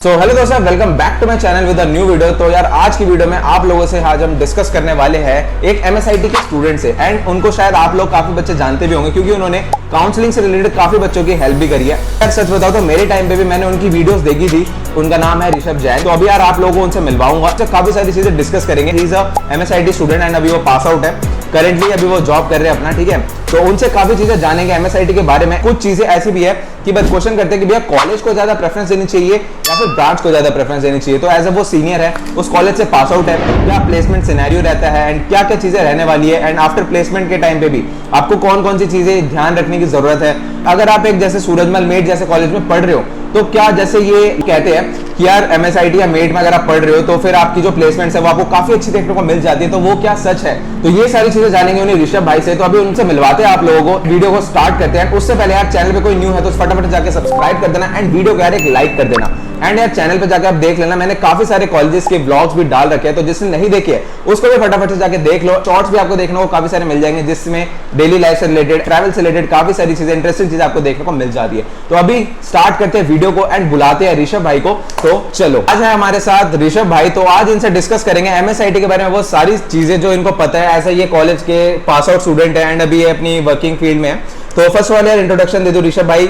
सो hello दोस्तों, welcome back to my channel with a new video. तो यार आज की वीडियो में आप लोगों से आज हम डिस्कस करने वाले हैं एक एमएसआईटी के स्टूडेंट से, एंड उनको शायद आप लोग काफी बच्चे जानते भी होंगे क्योंकि उन्होंने काउंसलिंग से रिलेटेड काफी बच्चों की हेल्प भी करी है। यार सच बताओ तो मेरे टाइम पे भी मैंने उनकी वीडियोस देखी थी। उनका नाम है ऋषभ जैन। तो अभी यार आप लोगों को उनसे मिलवाऊंगा, तो काफी सारी चीजें डिस्कस करेंगे। He is a MSIT student and अभी वो पास आउट है। करेंटली अभी वो जॉब कर रहे हैं अपना, ठीक है। तो उनसे काफी चीजें जानेंगे एमएसआईटी के बारे में। कुछ चीजें ऐसी भी है कि बस क्वेश्चन करते हैं कि भैया कॉलेज को ज्यादा प्रेफरेंस देनी चाहिए या फिर ब्रांच को ज्यादा प्रेफरेंस देनी चाहिए। तो एज ए वो सीनियर है, उस कॉलेज से पास आउट है, क्या प्लेसमेंट सिनेरियो रहता है एंड क्या क्या चीजें रहने वाली है, एंड आफ्टर प्लेसमेंट के टाइम पे भी आपको कौन कौन सी चीजें ध्यान रखने की जरूरत है। अगर आप एक जैसे सूरजमल मेट जैसे कॉलेज में पढ़ रहे हो तो क्या जैसे ये कहते हैं कि यार एमएसआईटी या मेट में अगर आप पढ़ रहे हो तो फिर आपकी जो प्लेसमेंट है वो आपको काफी अच्छी देखने को मिल जाती है, तो वो क्या सच है। तो ये सारी चीजें जानेंगे उन्हें ऋषभ भाई से। तो अभी उनसे मिलवाते हैं आप लोगों को, वीडियो को स्टार्ट करते हैं। उससे पहले यार चैनल पे कोई न्यू है तो फटाफट जाके सब्सक्राइब कर देना एंड वीडियो को यार एक लाइक कर देना। एंड यार चैनल पे जाके आप देख लेना, मैंने काफी सारे कॉलेजेस के व्लॉग्स भी डाल रखे हैं, तो जिसने नहीं देखे उसको भी फटाफट से जाके देख लो। शॉर्ट्स भी आपको देखने को काफी सारे मिल जाएंगे जिसमें डेली लाइफ से रिलेटेड, ट्रैवल से रिलेटेड काफी सारी चीजें, इंटरेस्टिंग चीजें आपको देखने को मिल जाती है। तो अभी स्टार्ट करते हैं वीडियो को एंड बुलाते हैं ऋषभ भाई को। तो चलो, आज है हमारे साथ ऋषभ भाई। तो आज इनसे डिस्कस करेंगे एमएसआईटी के बारे में, वो सारी चीजें जो इनको पता है। ऐसा ये कॉलेज के पास आउट स्टूडेंट है एंड अभी ये अपनी वर्किंग फील्ड में है। तो फर्स्ट वाले यार इंट्रोडक्शन दे दो ऋषभ भाई।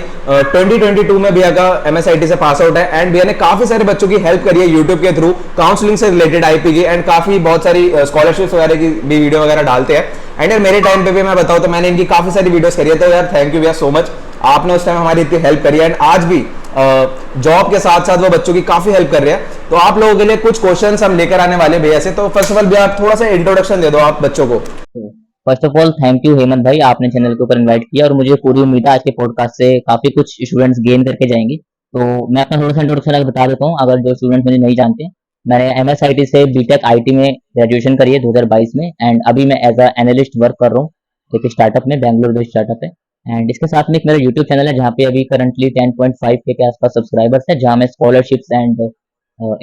2022 में भैया का एमएसआईटी से पास आउट है एंड भैया ने काफी सारे बच्चों की हेल्प करी है यूट्यूब के थ्रू, काउंसलिंग से रिलेटेड आईपी की, एंड काफी बहुत सारी स्कॉलरशिप्स वगैरह की भी वीडियो वगैरह डालते हैं। एंड यार मेरे टाइम पे भी मैं बताऊं तो मैंने इनकी काफी सारी वीडियोस करी है। तो यार थैंक यू भैया सो मच, आपने उस टाइम हमारी इतनी हेल्प करी है एंड आज भी जॉब के साथ साथ वो बच्चों की काफी हेल्प कर रहे हैं। तो आप लोगों के लिए कुछ क्वेश्चंस हम लेकर आने वाले भैया से। तो फर्स्ट ऑफ ऑल भैया आप थोड़ा सा इंट्रोडक्शन दे दो आप बच्चों को। First of all thank you Hemant भाई, आपने चैनल के ऊपर इनवाइट किया और मुझे पूरी उम्मीद है आज के पॉडकास्ट से काफी कुछ स्टूडेंट्स गेन करके जाएंगे। तो मैं अपना थोड़ा सा इंट्रोडक्शन बता देता हूँ, अगर जो स्टूडेंट्स मुझे नहीं जानते। मैंने एमएसआईटी से बीटेक आईटी में ग्रेजुएशन करी है 2022 में, एंड अभी मैं एज अ एनालिस्ट वर्क कर रहा हूँ एक स्टार्टअप में, बैंगलोर बेस्ड स्टार्टअप है। एंड इसके साथ में एक मेरा यूट्यूब चैनल है जहाँ पे अभी करंटली 10.5 के आसपास सब्सक्राइबर्स है, जहाँ मैं scholarships and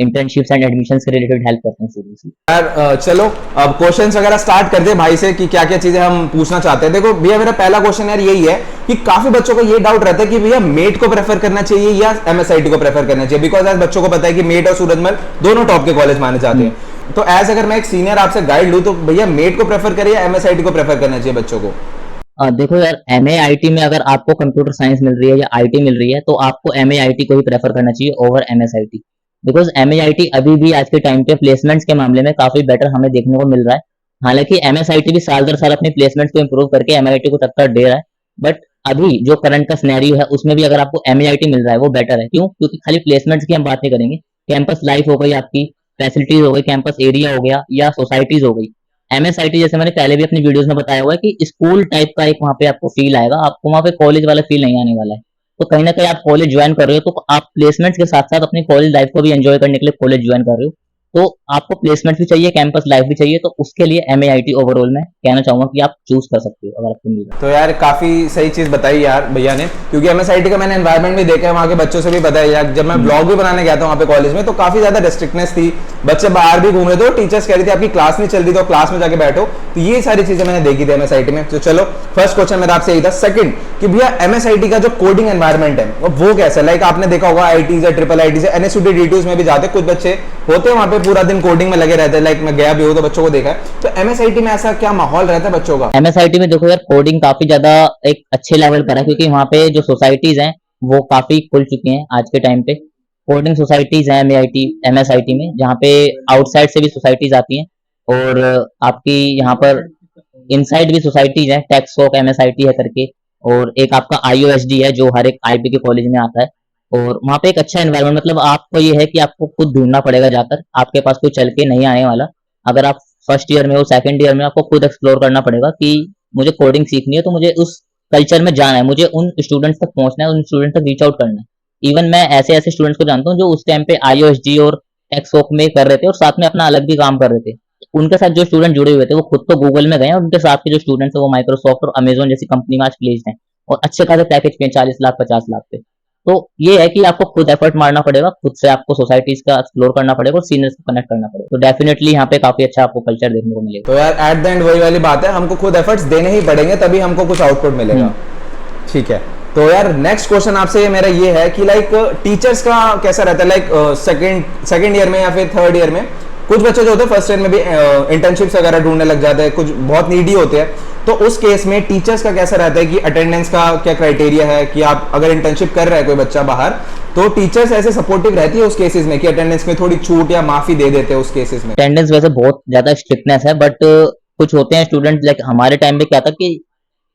internships and admission से रिलेटेड हेल्प करता हूँ शुरू से। यार चलो अब क्वेश्चंस वगैरह स्टार्ट करते हैं भाई से कि क्या क्या चीजें हम पूछना चाहते हैं। देखो भैया मेरा पहला क्वेश्चन यार यही है कि काफी बच्चों को ये डाउट रहता है कि भैया मेट को प्रेफर करना चाहिए या एमएसआईटी को प्रेफर करना चाहिए, बिकॉज आज बच्चों को पता है कि मेट और सूरजमल दोनों टॉप के कॉलेज माने जाते हैं। तो एज अगर मैं एक सीनियर आपसे गाइड लूं तो भैया मेट को प्रेफर करें या एमएसआईटी को प्रेफर करना चाहिए बच्चों को। देखो यार, एमएआईटी में अगर आपको कंप्यूटर साइंस मिल रही है या आईटी मिल रही है तो आपको एमएआईटी को ही प्रेफर करना चाहिए ओवर एमएसआईटी, बिकॉज एमएआईटी अभी भी आज के टाइम पे प्लेसमेंट्स के मामले में काफी बेटर हमें देखने को मिल रहा है। हालांकि एमएसआईटी भी साल दर साल अपने प्लेसमेंट्स को इंप्रूव करके एमएआईटी को टक्कर दे रहा है, बट अभी जो करंट का सिनेरियो है उसमें भी अगर आपको एमएआईटी मिल रहा है वो बेटर है। क्यों? क्योंकि खाली प्लेसमेंट्स की हम बात नहीं करेंगे, कैंपस लाइफ हो गई, आपकी फैसिलिटीज हो गई, कैंपस एरिया हो गया या सोसाइटीज हो गई। एमएसआईटी जैसे मैंने पहले भी अपनी वीडियोस में बताया हुआ है कि स्कूल टाइप का एक वहाँ पे आपको फील आएगा, आपको वहाँ पे कॉलेज वाला फील नहीं आने वाला है। तो कहीं ना कहीं आप कॉलेज ज्वाइन कर रहे हो तो आप प्लेसमेंट्स के साथ साथ अपनी कॉलेज लाइफ को भी एंजॉय करने के लिए कॉलेज ज्वाइन कर रहे हो, तो आपको प्लेसमेंट भी चाहिए, कैंपस लाइफ भी चाहिए। तो उसके लिए एमएआईटी ओवरऑल में कहना चाहूंगा कि आप चूज कर सकते हो अगर आपको मिल रहा है। तो यार काफी सही चीज बताई यार भैया ने, क्योंकि एमएसआईटी का मैंने एनवायरनमेंट भी देखा है, वहाँ के बच्चों से भी बताया यार। जब मैं ब्लॉग भी बनाने गया था वहाँ पे कॉलेज में तो काफी ज्यादा रेस्ट्रिक्टनेस थी, बच्चे बाहर भी घूम रहे थे, टीचर्स कह रही थी आपकी क्लास नहीं चल रही तो क्लास में जाके बैठो। तो ये सारी चीजें मैंने देखी थी एमएसआईटी में। तो चलो फर्स्ट क्वेश्चन मेरा आपसे यही था। सेकंड कि भैया एमएसआईटी का जो कोडिंग एनवायरनमेंट है वो कैसा है? लाइक आपने देखा होगा आईटी या ट्रिपल आईटी से एनएसयूटी डी2 में भी जाते कुछ बच्चे होते हैं वहाँ पे पूरा दिन कोडिंग में लगे रहते हैं। लाइक मैं गया भी हूँ तो बच्चों को देखा है। तो एमएसआईटी में ऐसा क्या माहौल रहता है बच्चों का? एमएसआईटी में देखो यार, कोडिंग काफी ज्यादा एक अच्छे लेवल पर है, क्योंकि वहाँ पे जो सोसाइटीज हैं वो काफी खुल चुकी हैं आज के टाइम पे। कोडिंग सोसाइटीज हैं एमएसआईटी में, जहाँ पे आउटसाइड से भी सोसाइटीज आती हैं, और आपकी यहाँ पर इनसाइड भी सोसाइटीज हैं, टेक्सोक एमएसआईटी है करके, और एक आपका आईओएसडी है जो हर एक आईपी के कॉलेज में आता है। और वहाँ पे एक अच्छा एनवायरनमेंट, मतलब आपको ये है कि आपको खुद ढूंढना पड़ेगा जाकर, आपके पास कोई चल के नहीं आने वाला। अगर आप फर्स्ट ईयर में हो, सेकंड ईयर में, आपको खुद एक्सप्लोर करना पड़ेगा कि मुझे कोडिंग सीखनी है तो मुझे उस कल्चर में जाना है, मुझे उन स्टूडेंट्स तक पहुंचना है, उन स्टूडेंट्स तक रीच आउट करना है। इवन मैं ऐसे ऐसे स्टूडेंट्स को जानता हूँ जो उस टाइम पे आईओएसडी और टेक्सोक में कर रहे थे और साथ में अपना अलग भी काम कर रहे थे। उनके साथ जो स्टूडेंट जुड़े हुए थे वो खुद तो गूगल में गए और उनके साथ के जो स्टूडेंट्स है वो माइक्रोसॉफ्ट और अमेजोन जैसी कंपनी में आज प्लेस्ड हैं और अच्छे खासे पैकेज पे 40 लाख 50 लाख पे। तो ये है कि आपको खुद एफर्ट मारना पड़ेगा, खुद से आपको सोसाइटीज का एक्सप्लोर करना पड़ेगा और सीनियर्स को कनेक्ट करना पड़ेगा। तो डेफिनेटली यहाँ पे काफी अच्छा आपको कल्चर देखने को मिलेगा। तो यार एट द एंड वही वाली बात है, हमको खुद एफर्ट्स देने ही पड़ेंगे तभी हमको कुछ आउटपुट मिलेगा। ठीक है, तो यार नेक्स्ट क्वेश्चन आपसे मेरा ये है कि लाइक टीचर्स का कैसा रहता है, लाइक सेकंड ईयर में या फिर थर्ड ईयर में कुछ बच्चे जो होते हैं फर्स्ट ईयर में भी इंटर्नशिप्स वगैरह ढूंढने लग जाते हैं, कुछ बहुत नीडी होते हैं, तो उस केस में टीचर्स का कैसा रहता है कि अटेंडेंस का क्या क्राइटेरिया है कि आप अगर इंटर्नशिप कर रहा है कोई बच्चा बाहर, तो टीचर्स ऐसे सपोर्टिव रहती है उस केसेस में कि अटेंडेंस में थोड़ी छूट या माफी दे देते हैं उस केसेस में? अटेंडेंस वैसे बहुत ज्यादा स्ट्रिक्टनेस है, बट कुछ होते हैं स्टूडेंट, लाइक हमारे टाइम पे क्या था कि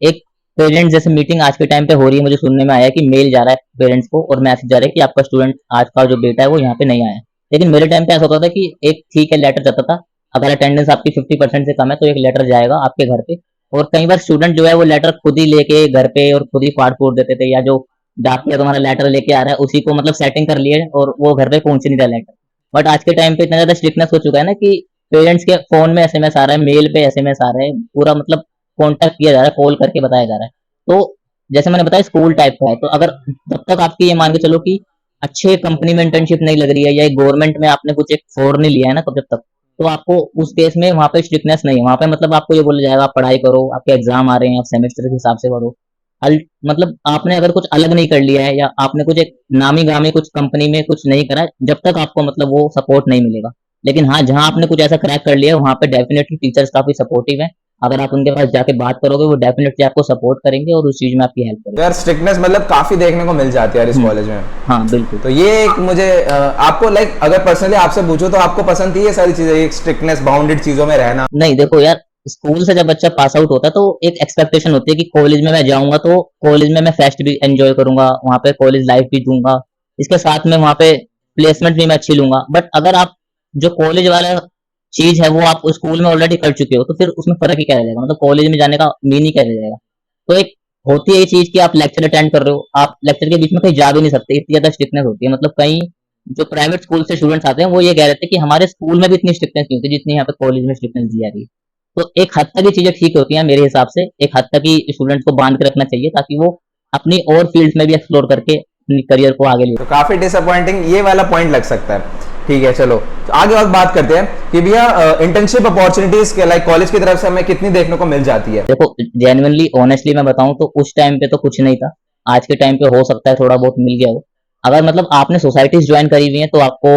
एक पेरेंट्स जैसे मीटिंग आज के टाइम पे हो रही है, मुझे सुनने में आया कि मेल जा रहा है पेरेंट्स को और मैसेज जा रहा है कि आपका स्टूडेंट आज का जो बेटा है वो यहाँ पे नहीं आया। लेकिन मेरे टाइम पे ऐसा होता था कि एक ठीक है लेटर जाता था, अगर अटेंडेंस आपकी 50% से कम है तो एक लेटर जाएगा आपके घर पे, और कई बार स्टूडेंट जो है वो लेटर खुद ही लेके घर पे और खुद ही फाड़ फूट देते थे, या जो डाकिया तुम्हारा लेटर लेके आ रहा है उसी को मतलब सेटिंग कर लिए और वो घर पे पहुंच नहीं रहा लेटर। बट आज के टाइम पे इतना ज्यादा स्ट्रिक्टनेस हो चुका है ना कि पेरेंट्स के फोन में एसएमएस आ रहा है, मेल पे एसएमएस आ रहा है, पूरा मतलब कॉन्टेक्ट किया जा रहा है, कॉल करके बताया जा रहा है। तो जैसे मैंने बताया स्कूल टाइप का है, तो अगर जब तक आपकी ये मान के चलो कि अच्छे कंपनी में इंटर्नशिप नहीं लग रही है या गवर्नमेंट में आपने कुछ एक फोर नहीं लिया है ना, तब जब तक तो आपको उस केस में वहां पे स्ट्रिक्टनेस नहीं है। वहां पे मतलब आपको ये बोला जाएगा आप पढ़ाई करो, आपके एग्जाम आ रहे हैं, आप सेमेस्टर के हिसाब से पढ़ो। मतलब आपने अगर कुछ अलग नहीं कर लिया है या आपने कुछ एक नामी गामी कुछ कंपनी में कुछ नहीं करा है, जब तक आपको मतलब वो सपोर्ट नहीं मिलेगा। लेकिन हाँ, जहां आपने कुछ ऐसा क्रैक कर लिया है वहां पे डेफिनेटली टीचर्स काफी सपोर्टिव है। अगर आप उनके पास जाके बात करोगे वो डेफिनेटली आपको सपोर्ट करेंगे और उस चीज में आपकी हेल्प तो करेंगे। यार स्ट्रिक्टनेस मतलब काफी देखने को मिल जाती है यार इस कॉलेज में। हाँ बिल्कुल। तो ये एक मुझे आपको लाइक अगर पर्सनली आपसे पूछो तो आपको पसंद थी ये सारी चीजें, एक स्ट्रिक्टनेस बाउंडेड चीजों में रहना? नहीं देखो यार, स्कूल से जब बच्चा पास आउट होता है तो एक एक्सपेक्टेशन होती है कि कॉलेज में मैं जाऊंगा तो कॉलेज में मैं फेस्ट भी एंजॉय करूंगा, वहां पे कॉलेज लाइफ भी दूंगा, इसके साथ में वहां पे प्लेसमेंट भी मैं अच्छी लूंगा। बट अगर आप जो कॉलेज वाला चीज है वो आप स्कूल में ऑलरेडी कर चुके हो तो फिर उसमें फर्क ही क्या रह जाएगा, मतलब कॉलेज में जाने का मीन ही क्या रह जाएगा। तो एक होती है ये चीज कि आप लेक्चर अटेंड कर रहे हो, आप लेक्चर के बीच में कहीं जा भी नहीं सकते, इतनी ज्यादा स्ट्रिक्टनेस होती है। मतलब कहीं जो प्राइवेट स्कूल से स्टूडेंट्स आते हैं वो ये कह रहे थे कि हमारे स्कूल में भी इतनी स्ट्रिक्टनेस नहीं होती जितनी यहाँ पे कॉलेज में स्ट्रिक्टनेस दी जा रही है। तो एक हद तक ये चीजें ठीक होती हैं मेरे हिसाब से, एक हद तक ही स्टूडेंट्स को बांध के रखना चाहिए ताकि वो अपनी और फील्ड्स में भी एक्सप्लोर करके अपनी करियर को आगे ले। तो काफी डिसअपॉइंटिंग ये वाला पॉइंट लग सकता है। ठीक है, चलो तो आगे और बात करते हैं कि भैया इंटर्नशिप अपॉर्चुनिटीज के लाइक कॉलेज की तरफ से हमें कितनी देखने को मिल जाती है? देखो जेन्युइनली ऑनेस्टली मैं बताऊं तो उस टाइम पे तो कुछ नहीं था, आज के टाइम पे हो सकता है थोड़ा बहुत मिल गया हो। अगर मतलब आपने सोसाइटीज ज्वाइन करी हुई है तो आपको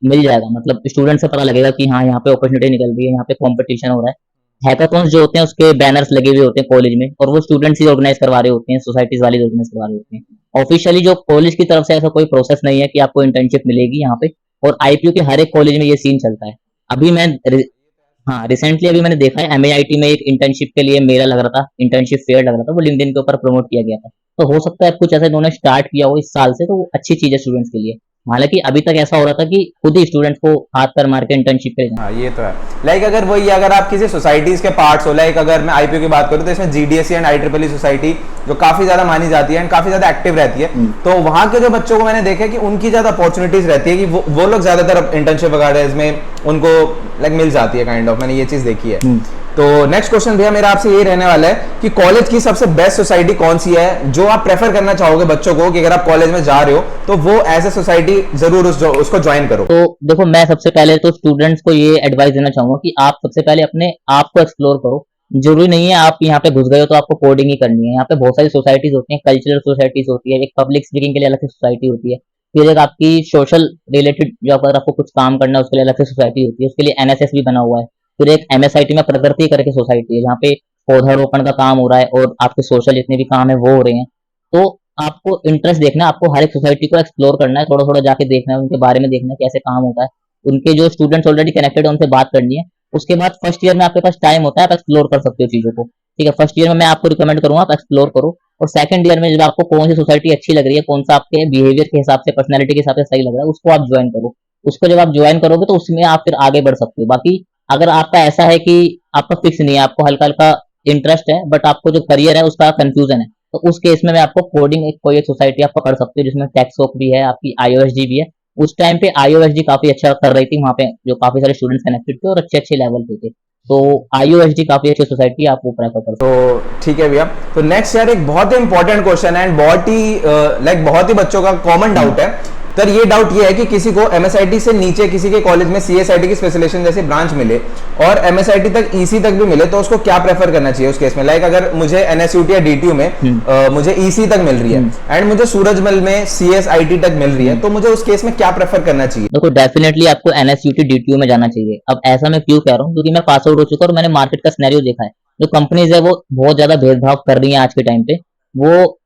मिल जाएगा, मतलब स्टूडेंट से पता लगेगा कि हाँ यहाँ पे अपॉर्चुनिटी निकल रही है, यहाँ पे कॉम्पिटिशन हो रहा है। हैकाथॉन्स जो होते हैं उसके बैनर्स लगे हुए होते हैं कॉलेज में और वो स्टूडेंट्स ही ऑर्गेनाइज करवा रहे होते हैं, सोसाइटीज वाले ऑर्गेनाइज करवा रहे होते हैं। ऑफिशियली जो कॉलेज की तरफ से ऐसा कोई प्रोसेस नहीं है कि आपको इंटर्नशिप मिलेगी यहाँ पे, और आईपीयू के हर एक कॉलेज में ये सीन चलता है। अभी मैं हाँ रिसेंटली अभी मैंने देखा है एमआईटी में एक इंटर्नशिप के लिए मेला लग रहा था, इंटर्नशिप फेयर लग रहा था, वो लिंक्डइन के ऊपर प्रमोट किया गया था। तो हो सकता है कुछ ऐसा इन्होंने स्टार्ट किया हो इस साल से, तो वो अच्छी चीज है स्टूडेंट्स के लिए। हालांकि अभी तक ऐसा हो रहा था कि खुद ही स्टूडेंट्स को हाथ पर मार के इंटर्नशिप पे हाँ ये तो है। लाइक अगर वही अगर आप किसी सोसाइटीज के पार्ट्स हो, लाइक अगर मैं आईपीओ की बात करूँ तो इसमें जीडीएससी एंड IEEE सोसाइटी जो काफी ज्यादा मानी जाती है एंड काफी ज्यादा एक्टिव रहती है, तो वहां के जो बच्चों को मैंने देखा है कि उनकी ज्यादा अपॉर्चुनिटीज रहती है कि वो लोग ज्यादातर इंटर्नशिप वगैरह इसमें उनको लाइक मिल जाती है काइंड ऑफ, मैंने ये चीज देखी है। तो नेक्स्ट क्वेश्चन भैया मेरा आपसे ये रहने वाला है कि कॉलेज की सबसे बेस्ट सोसाइटी कौन सी है जो आप प्रेफर करना चाहोगे बच्चों को कि अगर आप कॉलेज में जा रहे हो तो वो एज ए सोसाइटी जरूर उसको ज्वाइन करो? तो देखो मैं सबसे पहले तो स्टूडेंट्स को ये एडवाइस देना चाहूंगा कि आप सबसे पहले अपने आप को एक्सप्लोर करो। जरूरी नहीं है आप यहाँ पे घुस गए हो तो आपको कोडिंग ही करनी है। यहाँ पे बहुत सारी सोसाइटीज होती हैं, कल्चरल सोसाइटीज होती है, एक पब्लिक स्पीकिंग के लिए अलग से सोसाइटी होती है, फिर एक आपकी सोशल रिलेटेड जो अगर आपको कुछ काम करना है उसके लिए अलग से सोसाइटी होती है, उसके लिए एनएसएस भी बना हुआ है। फिर एक एमएसआईटी में प्रकृति करके सोसाइटी है जहाँ पे पौधारोपण का काम हो रहा है और आपके सोशल जितने भी काम है वो हो रहे हैं। तो आपको इंटरेस्ट देखना है, आपको हर एक सोसाइटी को एक्सप्लोर करना है, थोड़ा थोड़ा जाके देखना है, उनके बारे में देखना है कैसे काम होता है, उनके जो स्टूडेंट्स ऑलरेडी कनेक्टेड है उनसे बात करनी है। उसके बाद फर्स्ट ईयर में आपके पास टाइम होता है, आप एक्सप्लोर कर सकते हो चीजों को। ठीक है, फर्स्ट ईयर में मैं आपको रिकमेंड करूंगा आप एक्सप्लोर करो, और सेकंड ईयर में जब आपको कौन सी सोसाइटी अच्छी लग रही है, कौन सा आपके बिहेवियर के हिसाब से, पर्सनैलिटी के हिसाब से सही लग रहा है, उसको आप ज्वाइन करो। उसको जब आप ज्वाइन करोगे तो उसमें आप फिर आगे बढ़ सकते हो। बाकी अगर आपका ऐसा है कि आपका फिक्स नहीं है, आपको हल्का हल्का इंटरेस्ट है बट आपको जो करियर है उसका कंफ्यूजन है, तो उस केस में मैं आपको कोडिंग कोई एक सोसाइटी आप पकड़ सकते हो जिसमें टेक्सवर्क भी है, आपकी आईओएसजी भी है। उस टाइम पे आईओएसजी काफी अच्छा कर रही थी, वहां पे जो काफी सारे स्टूडेंट्स कनेक्टेड थे और अच्छे अच्छे लेवल पे थे, तो आईओएसजी काफी अच्छी सोसाइटी आप वो प्रेफर कर सकते हो। तो ठीक है भैया, तो नेक्स्ट यार एक बहुत ही इंपॉर्टेंट क्वेश्चन है एंड बहुत ही बहुत ही बच्चों का कॉमन डाउट है तो ये डाउट ये है कि किसी को एमएसआईटी से नीचे किसी के कॉलेज में सीएसआईटी की स्पेशलाइजेशन जैसे ब्रांच मिले और एमएसआईटी तक ईसी तक भी मिले, तो उसको क्या प्रेफर करना चाहिए उस केस में? लाइक अगर मुझे एनएसयूटी या डीटीयू में मुझे ईसी तक मिल रही है एंड मुझे सूरजमल में सीएसआईटी तक मिल रही है, तो मुझे उस केस में क्या प्रेफर करना चाहिए? देखो डेफिनेटली आपको एनएसयूटी डीटीयू में जाना चाहिए। अब ऐसा मैं क्यों कह रहा हूँ, क्योंकि मैं पास आउट हो चुका और मैंने मार्केट का सिनेरियो देखा है। जो कंपनीज है वो बहुत ज्यादा भेदभाव कर रही है आज के टाइम पे। वो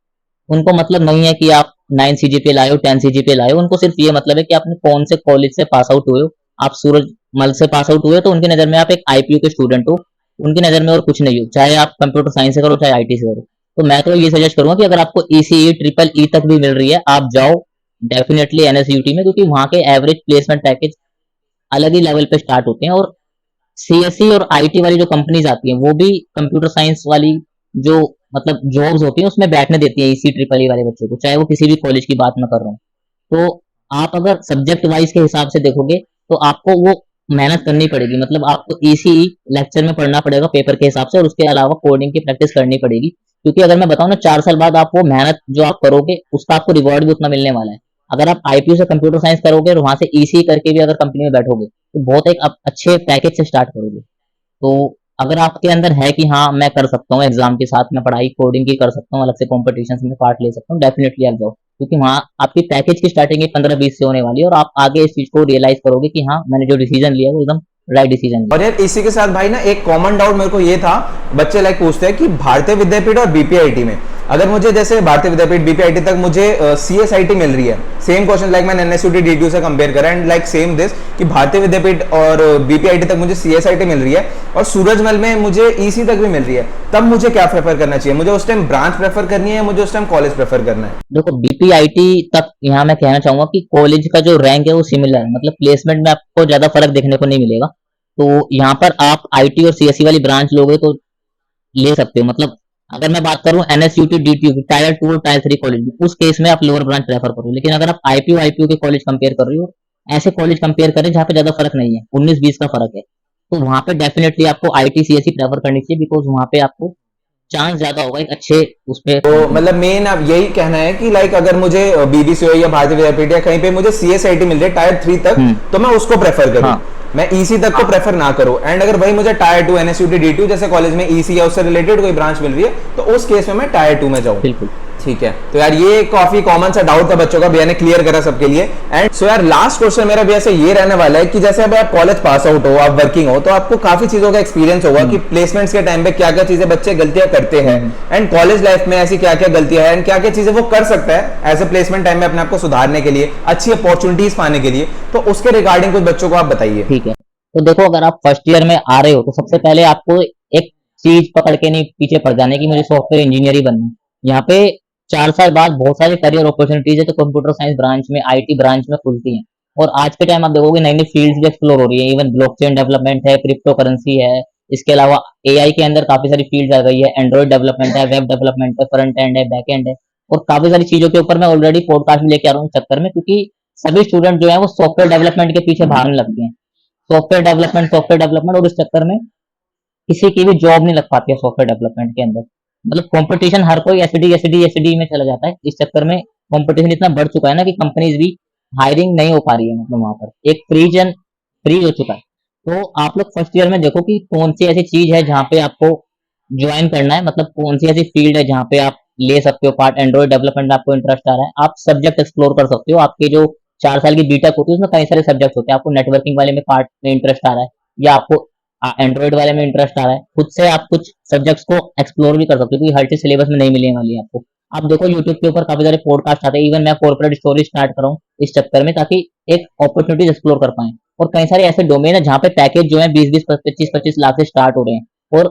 उनको मतलब नहीं है कि आप 9 सीजीपीए लाए हो, 10 सीजीपीए लाए हो। उनको सिर्फ ये मतलब है कि आपने कौन से कॉलेज से पास आउट हुए हो। आप सूरजमल से पास आउट हुए हो तो उनकी नजर में आप एक आईपीयू के स्टूडेंट हो, उनकी नजर में और कुछ नहीं हो, चाहे आप कंप्यूटर साइंस से करो चाहे आईटी से करो। तो मैं तो ये सजेस्ट करूंगा कि अगर आपको ईसीई ट्रिपल ई तक भी मिल रही है, आप जाओ डेफिनेटली एनएसयूटी में, क्योंकि वहां के एवरेज प्लेसमेंट पैकेज अलग ही लेवल पे स्टार्ट होते हैं। और सीएससी और आईटी वाली जो कंपनीज आती हैं वो भी कंप्यूटर साइंस वाली जो मतलब जॉब्स होती हैं उसमें बैठने देती है इसी ट्रिपल ई वाले बच्चों को, चाहे वो किसी भी कॉलेज की बात मैं कर रहा हूँ। तो आप अगर सब्जेक्ट वाइज के हिसाब से देखोगे तो आपको वो मेहनत करनी पड़ेगी। मतलब आपको ईसीई लेक्चर में पढ़ना पड़ेगा पेपर के हिसाब से, और उसके अलावा कोडिंग की प्रैक्टिस करनी पड़ेगी। क्योंकि अगर मैं बताऊं ना, 4 साल बाद आप वो मेहनत जो आप करोगे उसका आपको रिवॉर्ड भी उतना मिलने वाला है। अगर आप आईपीयू से कंप्यूटर साइंस करोगे और वहां से ईसी करके भी अगर कंपनी में बैठोगे तो बहुत एक अच्छे पैकेज से स्टार्ट करोगे। तो अगर आपके अंदर है कि हाँ मैं कर सकता हूँ, एग्जाम के साथ मैं पढ़ाई कोडिंग की कर सकता हूँ, अलग से कॉम्पिटिशन में पार्ट ले सकता हूँ, डेफिनेटली आप जाओ। क्योंकि वहाँ आपकी पैकेज की स्टार्टिंग 15-20 से होने वाली है और आप आगे इस चीज को रियलाइज करोगे कि हाँ मैंने जो डिसीजन लिया वो एकदम राइट डिसीजन लिया। और यार इसी के साथ भाई ना एक कॉमन डाउट मेरे को ये था, बच्चे लाइक पूछते हैं कि भारतीय विद्यापीठ और बीपीआईटी में अगर मुझे जैसे भारतीय विद्यापीठ बीपीआईटी तक मुझे सीएसआईटी मिल रही है, सेम क्वेश्चन लाइक मैंने एनएसयूटी डीटीयू से कंपेयर करा एंड लाइक सेम दिस कि भारतीय विद्यापीठ और बीपीआईटी तक मुझे सीएसआईटी मिल रही है और सूरजमल में मुझे ईसी तक भी मिल रही है, तब मुझे क्या प्रेफर करना चाहिए? मुझे उस टाइम ब्रांच प्रेफर करनी है या मुझे उस टाइम कॉलेज प्रेफर करना है? देखो बीपीआईटी तक यहाँ मैं कहना चाहूंगा कि कॉलेज का जो रैंक है वो सिमिलर है, मतलब प्लेसमेंट में आपको ज्यादा फर्क देखने को नहीं मिलेगा। तो यहाँ पर आप आईटी और सीएससी वाली ब्रांच लोगे तो ले सकते हो। मतलब अगर मैं बात करूं एनएसयूटी डीटीयू की टायर 2 और टायर 3 कॉलेज, उस केस में आप लोअर ब्रांच प्रेफर करो। लेकिन अगर आप आईपीयू के कॉलेज कंपेयर कर रही हो, ऐसे कॉलेज कंपेयर करें जहाँ पे ज्यादा फर्क नहीं है, 19-20 का फर्क है, तो वहां पे डेफिनेटली आपको आईटी सीएससी प्रेफर करनी चाहिए। बिकॉज वहां पे आपको चांस ज्यादा होगा एक अच्छे उस पे। तो मतलब मेन अब यही कहना है कि लाइक अगर मुझे बीबीसी हो या भारतीय विद्यापीठ या कहीं पे मुझे सीएसआईटी मिल रही है टायर 3 तक, तो मैं उसको प्रेफर करूं। हाँ। मैं ईसी तक को प्रेफर ना करूं। एंड अगर भाई मुझे टायर 2 एनएसयूटी डीटीयू जैसे कॉलेज में ईसी या उससे रिलेटेड कोई ब्रांच मिल रही है तो उस केस में मैं टायर 2 में जाऊं। बिल्कुल ठीक है, तो यार ये काफी कॉमन सा डाउट था बच्चों का, भैया ने क्लियर करा सबके लिए। एंड सो यार लास्ट क्वेश्चन मेरा भैया से ये रहने वाला है कि जैसे अभी आप कॉलेज पास आउट हो, आप वर्किंग हो, तो आपको काफी चीजों का एक्सपीरियंस होगा कि प्लेसमेंट्स के टाइम पे क्या क्या चीजें बच्चे गलतियां करते हैं एंड कॉलेज लाइफ में ऐसी क्या क्या गलतियां हैं एंड क्या क्या चीजें वो कर सकता है एज ए प्लेसमेंट टाइम में अपने आप को सुधारने के लिए, अच्छी अपॉर्चुनिटीज पाने के लिए। तो उसके रिगार्डिंग कुछ बच्चों को आप बताइए। ठीक है। तो देखो अगर आप फर्स्ट ईयर में आ रहे हो तो सबसे पहले आपको एक चीज पकड़ के नहीं पीछे पड़ जाने की मुझे सॉफ्टवेयर इंजीनियर ही बनना है। यहाँ पे 4 साल बाद बहुत सारे करियर अपॉर्चुनिटीज है तो कंप्यूटर साइंस ब्रांच में, आईटी ब्रांच में खुलती हैं। और आज के टाइम आप देखोगे नई नई फील्ड्स भी एक्सप्लोर हो रही है। इवन ब्लॉकचेन डेवलपमेंट है, क्रिप्टो करेंसी है, इसके अलावा एआई के अंदर काफी सारी फील्ड आ गई है, एंड्रॉइड डेवलपमेंट है, वेब डेवलपमेंट है, फ्रंट एंड है, बैक एंड है, और काफी सारी चीजों के ऊपर मैं ऑलरेडी पॉडकास्ट में लेके आ रहा हूँ इस चक्कर में, क्योंकि सभी स्टूडेंट जो है वो सॉफ्टवेयर डेवलपमेंट के पीछे भागने लगते हैं। सॉफ्टवेयर डेवलपमेंट, और इस चक्कर में किसी की भी जॉब नहीं लग पाती है सॉफ्टवेयर डेवलपमेंट के अंदर। मतलब कंपटीशन हर कोई एसडी में चला जाता है। इस चक्कर में कंपटीशन इतना बढ़ चुका है ना कि कंपनीज भी हायरिंग नहीं हो पा रही है। मतलब वहां पर एक फ्रीज हो चुका है। तो आप लोग फर्स्ट ईयर में देखो कि कौन सी ऐसी चीज है जहाँ पे आपको ज्वाइन करना है, मतलब कौन सी ऐसी फील्ड है जहाँ पे आप ले सकते हो पार्ट। एंड्रॉइड डेवलपमेंट में आपको इंटरेस्ट आ रहा है, आप सब्जेक्ट एक्सप्लोर कर सकते हो। आपके जो 4 साल की बीटेक होती है उसमें कई सारे सब्जेक्ट होते हैं। आपको नेटवर्किंग वाले में पार्ट में इंटरेस्ट आ रहा है या आपको एंड्रॉइड वाले में इंटरेस्ट आ रहा है, खुद से आप कुछ सब्जेक्ट्स को एक्सप्लोर भी कर सकते हो क्योंकि हर चीज सिलेबस में नहीं मिलने वाली है आपको। आप देखो यूट्यूब के ऊपर काफी सारे पॉडकास्ट आते हैं। इवन मैं कॉर्पोरेट स्टोरी स्टार्ट कर रहा हूँ इस चक्कर में, ताकि एक अपॉर्चुनिटीज एक्सप्लोर कर पाए। और कई सारे ऐसे डोमेन है जहाँ पे पैकेज जो है 20-20, 25-25 लाख से स्टार्ट हो रहे हैं और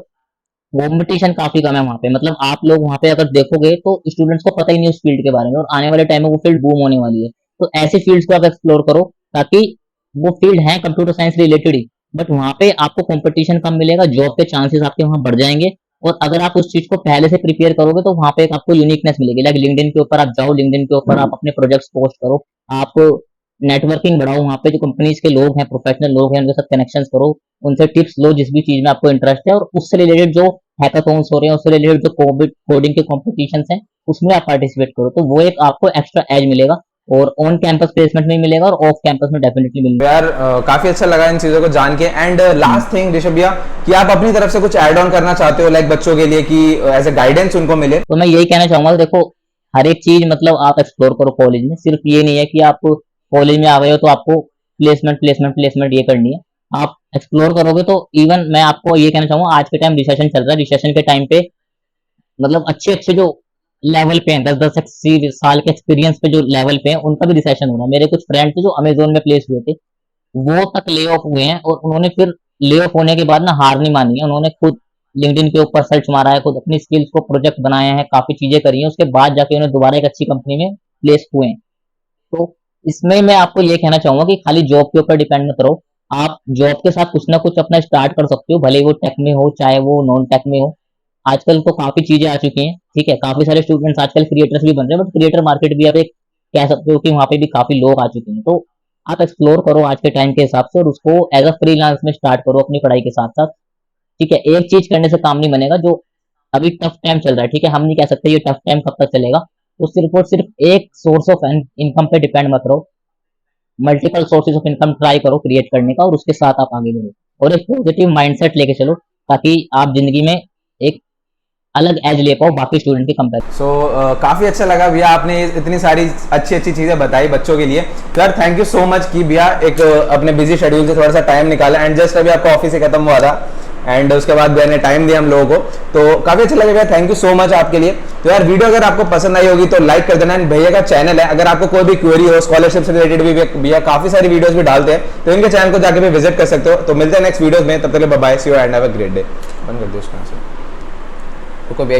कॉम्पिटिशन काफी कम है वहाँ पे। मतलब आप लोग वहाँ पे अगर देखोगे तो स्टूडेंट्स को पता ही नहीं उस फील्ड के बारे में, और आने वाले टाइम में वो फील्ड बूम होने वाली है। तो ऐसी फील्ड्स को आप एक्सप्लोर करो ताकि वो फील्ड है computer science related he, but वहाँ पे आपको कंपटीशन कम मिलेगा, जॉब के चांसेस आपके वहाँ बढ़ जाएंगे। और अगर आप उस चीज को पहले से प्रिपेयर करोगे तो वहाँ पे एक आपको यूनिकनेस मिलेगी। लाइक लिंक्डइन के ऊपर आप जाओ, लिंक्डइन के ऊपर आप अपने प्रोजेक्ट्स पोस्ट करो, आप नेटवर्किंग बढ़ाओ, वहाँ पे जो कंपनीज के लोग हैं, प्रोफेशनल लोग हैं, उनके साथ कनेक्शंस करो, उनसे टिप्स लो जिस भी चीज में आपको इंटरेस्ट है, और उससे रिलेटेड जो हैकाथॉन्स हो रहे हैं, उससे रिलेटेड जो कोडिंग के कॉम्पिटिशन हैं उसमें आप पार्टिसिपेट करो। तो वो एक आपको एक्स्ट्रा एज मिलेगा और ऑन कैंपस प्लेसमेंट में मिलेगा और ऑफ कैंपस में डेफिनेटली मिलेगा। यार काफी अच्छा लगा इन चीजों को जान के। एंड लास्ट थिंग ऋषभ भैया, कि आप अपनी तरफ से कुछ ऐड ऑन करना चाहते हो लाइक बच्चों के लिए, कि एज ए गाइडेंस उनको मिले? तो मैं यही कहना चाहूंगा, देखो हर एक चीज मतलब आप एक्सप्लोर करो कॉलेज में। सिर्फ ये नहीं है कि आप कॉलेज में आ गए हो तो आपको प्लेसमेंट प्लेसमेंट प्लेसमेंट ये करनी है। आप एक्सप्लोर करोगे तो इवन मैं आपको ये कहना चाहूंगा, आज के टाइम रिसेशन चल रहा है, रिसेशन के टाइम पे मतलब अच्छे अच्छे जो लेवल पे हैं, 10-10 साल के एक्सपीरियंस पे जो लेवल पे हैं, उनका भी रिसेशन होना। मेरे कुछ फ्रेंड थे जो अमेजोन में प्लेस हुए थे, वो तक ले ऑफ हुए हैं, और उन्होंने फिर ले ऑफ होने के बाद ना हार नहीं मानी है। उन्होंने खुद लिंक्डइन के ऊपर सर्च मारा है, खुद अपनी स्किल्स को प्रोजेक्ट बनाए हैं, काफी चीजें करी हैं, उसके बाद जाके उन्हें दोबारा एक अच्छी कंपनी में प्लेस हुए हैं। तो इसमें मैं आपको ये कहना चाहूंगा कि खाली जॉब के ऊपर डिपेंड मत रहो। आप जॉब के साथ कुछ ना कुछ अपना स्टार्ट कर सकते हो, भले ही वो टेक में हो चाहे वो नॉन टेक में हो। आजकल तो काफी चीजें आ चुकी हैं, ठीक है, काफी सारे स्टूडेंट्स आजकल क्रिएटर्स भी बन रहे हैं, बट क्रिएटर मार्केट भी आप एक कह सकते हो कि वहां पे भी काफी लोग आ चुके हैं। तो आप एक्सप्लोर करो आज के टाइम के हिसाब से, और उसको एज अ फ्रीलांस में स्टार्ट करो अपनी पढ़ाई के साथ साथ, ठीक है। एक चीज करने से काम नहीं बनेगा। जो अभी टफ टाइम चल रहा है, ठीक है, हम नहीं कह सकते ये टफ टाइम कब तक चलेगा, तो सिर्फ और सिर्फ एक सोर्स ऑफ इनकम पे डिपेंड मत रहो। Multiple sources of income try करो क्रिएट करने का, और उसके साथ आप आगे बढ़ो, और एक पॉजिटिव माइंडसेट लेके चलो, ताकि आप जिंदगी में एक अलग एज ले पाओ बाकी स्टूडेंट के कंपेयर। सो काफी अच्छा लगा भैया, आपने इतनी सारी अच्छी अच्छी चीजें बताई बच्चों के लिए। तो यार थैंक यू सो मच कि भैया एक अपने बिजी शेड्यूल से थोड़ा सा टाइम निकाला, एंड जस्ट अभी आपका ऑफिस ही खत्म हुआ था, एंड उसके बाद भैया ने टाइम दिया हम लोगों को, तो काफी अच्छा लगा भैया, थैंक यू सो मच आपके लिए। तो यार वीडियो अगर आपको पसंद आई होगी तो लाइक कर देना। एंड भैया का चैनल है, अगर आपको कोई भी क्वेरी हो स्कॉलरशिप से रिलेटेड भी, भैया काफी सारी वीडियोस भी डालते हैं, तो इनके चैनल को जाके भी विजिट कर सकते हो। तो मिलते हैं नेक्स्ट वीडियोस में, तब तक bye, see you and have a great day. बंद कर दो उसका से, रुको भैया।